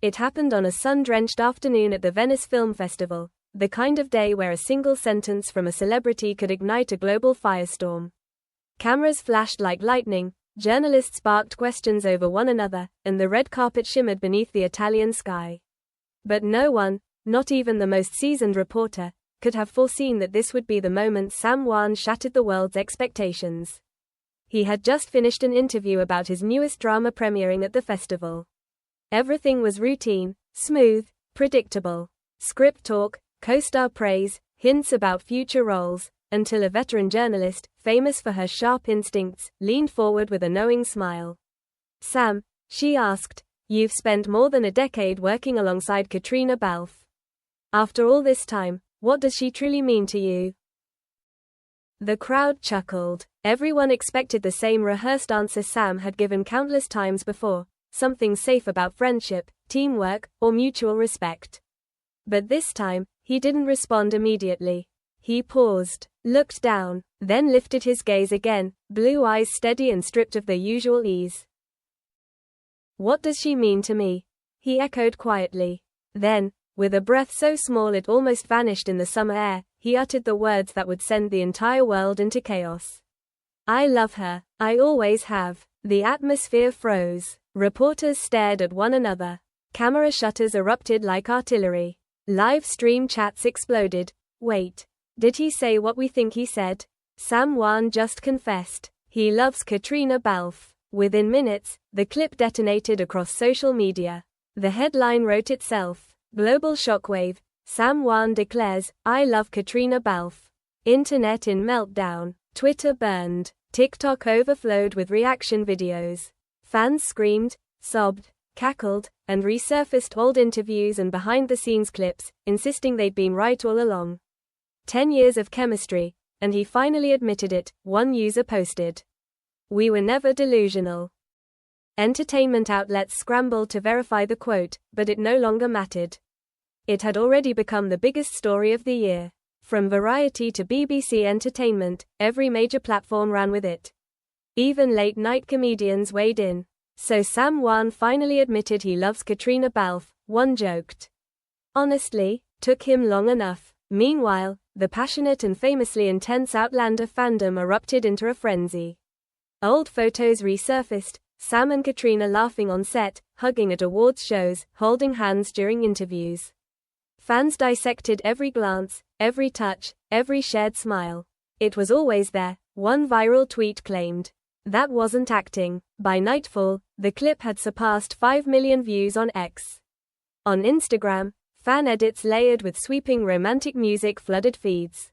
It happened on a sun-drenched afternoon at the Venice Film Festival, the kind of day where a single sentence from a celebrity could ignite a global firestorm. Cameras flashed like lightning, journalists sparked questions over one another, and the red carpet shimmered beneath the Italian sky. But no one, not even the most seasoned reporter, could have foreseen that this would be the moment Heughan shattered the world's expectations. He had just finished an interview about his newest drama premiering at the festival. Everything was routine, smooth, predictable. Script talk, co-star praise, hints about future roles, until a veteran journalist, famous for her sharp instincts, leaned forward with a knowing smile. "Sam," she asked, "you've spent more than a decade working alongside Caitríona Balfe. After all this time, what does she truly mean to you?" The crowd chuckled. Everyone expected the same rehearsed answer Sam had given countless times before, something safe about friendship, teamwork, or mutual respect. But this time, he didn't respond immediately. He paused, looked down, then lifted his gaze again, blue eyes steady and stripped of their usual ease. "What does she mean to me?" he echoed quietly. Then, with a breath so small it almost vanished in the summer air, he uttered the words that would send the entire world into chaos. "I love her, I always have." The atmosphere froze. Reporters stared at one another. Camera shutters erupted like artillery. Live stream chats exploded. "Wait. Did he say what we think he said?" Heughan just confessed. He loves Caitríona Balfe. Within minutes, the clip detonated across social media. The headline wrote itself. Global shockwave. Heughan declares, "I love Caitríona Balfe." Internet in meltdown. Twitter burned. TikTok overflowed with reaction videos. Fans screamed, sobbed, cackled, and resurfaced old interviews and behind-the-scenes clips, insisting they'd been right all along. 10 years of chemistry, and he finally admitted it, one user posted. "We were never delusional." Entertainment outlets scrambled to verify the quote, but it no longer mattered. It had already become the biggest story of the year. From Variety to BBC Entertainment, every major platform ran with it. Even late-night comedians weighed in. "So Heughan finally admitted he loves Caitríona Balfe," one joked. "Honestly, took him long enough." Meanwhile, the passionate and famously intense Outlander fandom erupted into a frenzy. Old photos resurfaced, Sam and Caitríona laughing on set, hugging at awards shows, holding hands during interviews. Fans dissected every glance, every touch, every shared smile. "It was always there," one viral tweet claimed. That wasn't acting. By nightfall, the clip had surpassed 5 million views on X. On Instagram, fan edits layered with sweeping romantic music flooded feeds.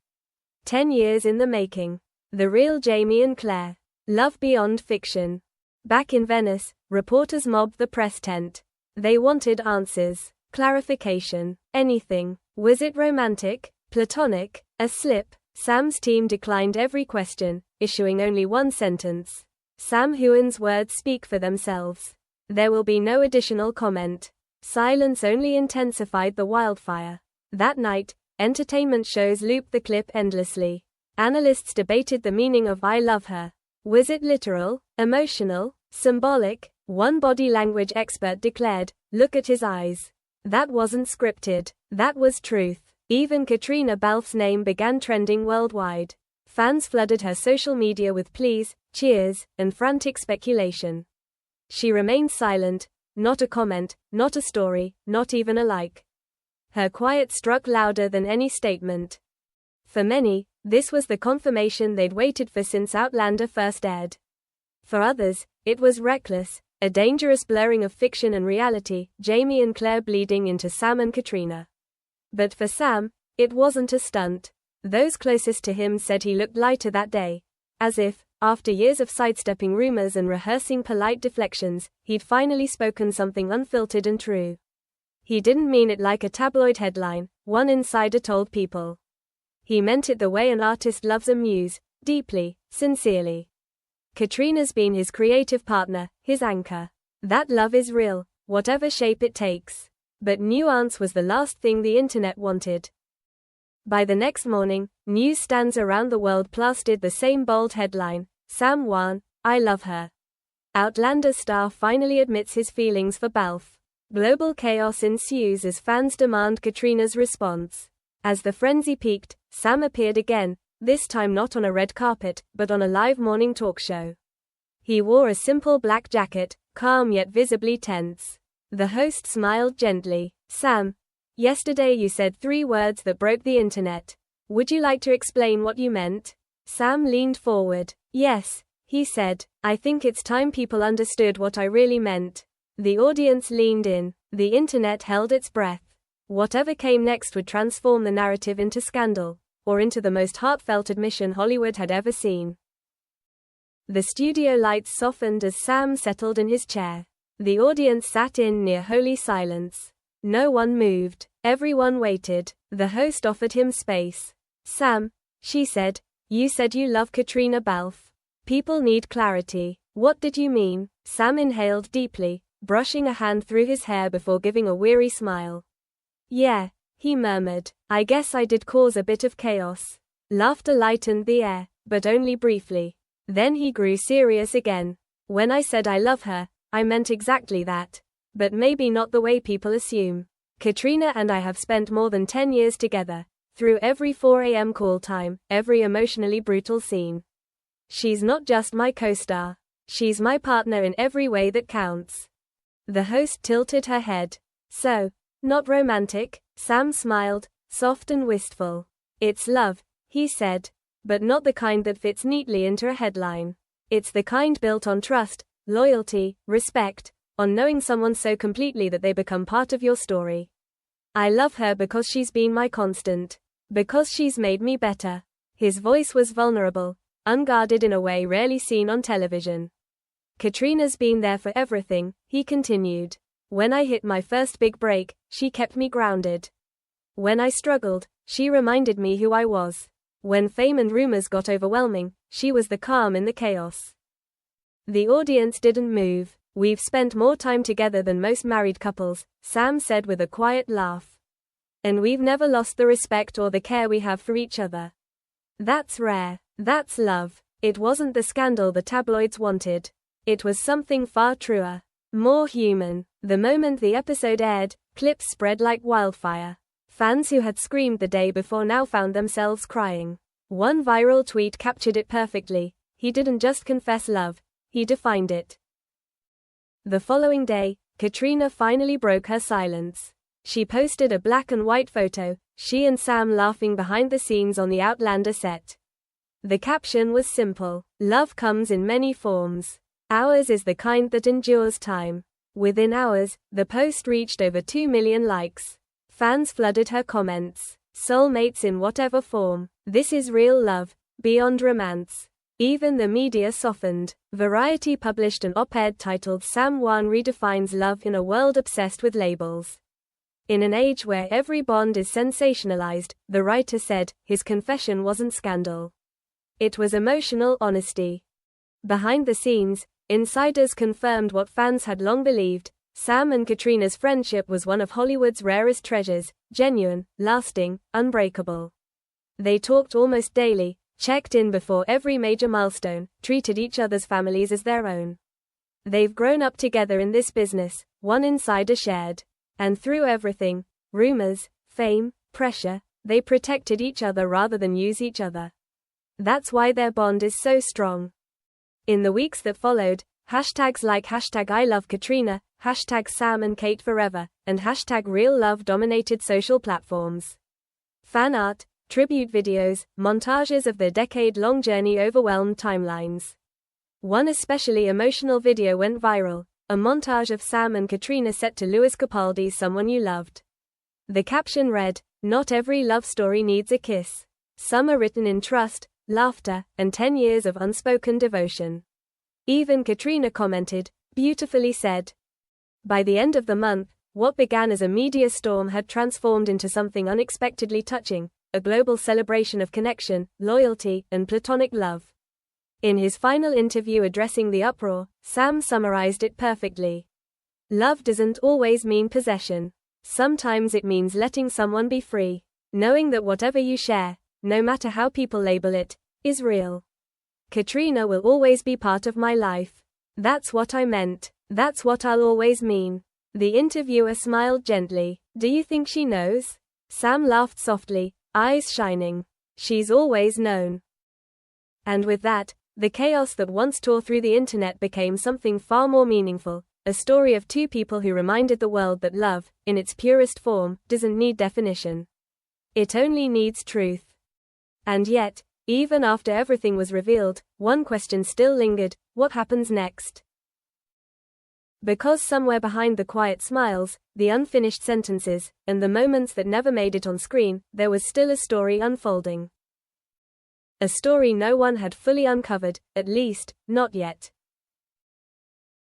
10 years in the making. The real Jamie and Claire. Love beyond fiction. Back in Venice, reporters mobbed the press tent. They wanted answers, clarification, anything. Was it romantic, platonic, a slip? Sam's team declined every question, issuing only one sentence. Heughan's words speak for themselves. There will be no additional comment. Silence only intensified the wildfire. That night, entertainment shows looped the clip endlessly. Analysts debated the meaning of "I love her." Was it literal, emotional, symbolic? One body language expert declared, "Look at his eyes. That wasn't scripted. That was truth." Even Caitríona Balfe's name began trending worldwide. Fans flooded her social media with pleas, cheers, and frantic speculation. She remained silent, not a comment, not a story, not even a like. Her quiet struck louder than any statement. For many, this was the confirmation they'd waited for since Outlander first aired. For others, it was reckless, a dangerous blurring of fiction and reality, Jamie and Claire bleeding into Sam and Caitríona. But for Sam, it wasn't a stunt. Those closest to him said he looked lighter that day. As if, after years of sidestepping rumors and rehearsing polite deflections, he'd finally spoken something unfiltered and true. He didn't mean it like a tabloid headline, one insider told People. He meant it the way an artist loves a muse, deeply, sincerely. Caitríona's been his creative partner, his anchor. That love is real, whatever shape it takes. But nuance was the last thing the internet wanted. By the next morning, newsstands around the world plastered the same bold headline, Heughan, "I love her." Outlander star finally admits his feelings for Balfe. Global chaos ensues as fans demand Caitríona's response. As the frenzy peaked, Sam appeared again, this time not on a red carpet, but on a live morning talk show. He wore a simple black jacket, calm yet visibly tense. The host smiled gently. Sam, yesterday you said 3 words that broke the internet. Would you like to explain what you meant? Sam leaned forward. Yes, he said. I think it's time people understood what I really meant. The audience leaned in. The internet held its breath. Whatever came next would transform the narrative into scandal, or into the most heartfelt admission Hollywood had ever seen. The studio lights softened as Sam settled in his chair. The audience sat in near holy silence. No one moved. Everyone waited. The host offered him space. Sam, she said, you said you love Caitríona Balfe. People need clarity. What did you mean? Sam inhaled deeply, brushing a hand through his hair before giving a weary smile. Yeah, he murmured. I guess I did cause a bit of chaos. Laughter lightened the air, but only briefly. Then he grew serious again. When I said I love her, I meant exactly that. But maybe not the way people assume. Caitríona and I have spent more than 10 years together, through every 4 a.m. call time, every emotionally brutal scene. She's not just my co-star. She's my partner in every way that counts. The host tilted her head. So, not romantic? Sam smiled, soft and wistful. It's love, he said. But not the kind that fits neatly into a headline. It's the kind built on trust, loyalty, respect, on knowing someone so completely that they become part of your story. I love her because she's been my constant. Because she's made me better. His voice was vulnerable, unguarded in a way rarely seen on television. Caitríona's been there for everything, he continued. When I hit my first big break, she kept me grounded. When I struggled, she reminded me who I was. When fame and rumors got overwhelming, she was the calm in the chaos. The audience didn't move. We've spent more time together than most married couples, Sam said with a quiet laugh. And we've never lost the respect or the care we have for each other. That's rare. That's love. It wasn't the scandal the tabloids wanted. It was something far truer. More human. The moment the episode aired, clips spread like wildfire. Fans who had screamed the day before now found themselves crying. One viral tweet captured it perfectly. He didn't just confess love, he defined it. The following day, Caitríona finally broke her silence. She posted a black and white photo, she and Sam laughing behind the scenes on the Outlander set. The caption was simple. Love comes in many forms. Ours is the kind that endures time. Within hours, the post reached over 2 million likes. Fans flooded her comments. Soulmates in whatever form. This is real love, beyond romance. Even the media softened. Variety published an op-ed titled Sam Heughan redefines love in a world obsessed with labels. In an age where every bond is sensationalized, the writer said, his confession wasn't scandal. It was emotional honesty. Behind the scenes, insiders confirmed what fans had long believed. Sam and Caitríona's friendship was one of Hollywood's rarest treasures, genuine, lasting, unbreakable. They talked almost daily, checked in before every major milestone, treated each other's families as their own. They've grown up together in this business, one insider shared. And through everything, rumors, fame, pressure, they protected each other rather than use each other. That's why their bond is so strong. In the weeks that followed, hashtags like #ILoveCaitríona, #SamandKate and #RealLove dominated social platforms. Fan art, tribute videos, montages of their decade-long journey overwhelmed timelines. One especially emotional video went viral, a montage of Sam and Caitríona set to Lewis Capaldi's Someone You Loved. The caption read, "Not every love story needs a kiss. Some are written in trust, laughter, and 10 years of unspoken devotion." Even Caitríona commented, "Beautifully said." By the end of the month, what began as a media storm had transformed into something unexpectedly touching, a global celebration of connection, loyalty, and platonic love. In his final interview addressing the uproar, Sam summarized it perfectly. Love doesn't always mean possession. Sometimes it means letting someone be free, knowing that whatever you share, no matter how people label it, is real. Caitríona will always be part of my life. That's what I meant. That's what I'll always mean. The interviewer smiled gently. Do you think she knows? Sam laughed softly, eyes shining. She's always known. And with that, the chaos that once tore through the internet became something far more meaningful, a story of two people who reminded the world that love, in its purest form, doesn't need definition. It only needs truth. And yet, even after everything was revealed, one question still lingered: what happens next? Because somewhere behind the quiet smiles, the unfinished sentences, and the moments that never made it on screen, there was still a story unfolding. A story no one had fully uncovered, at least, not yet.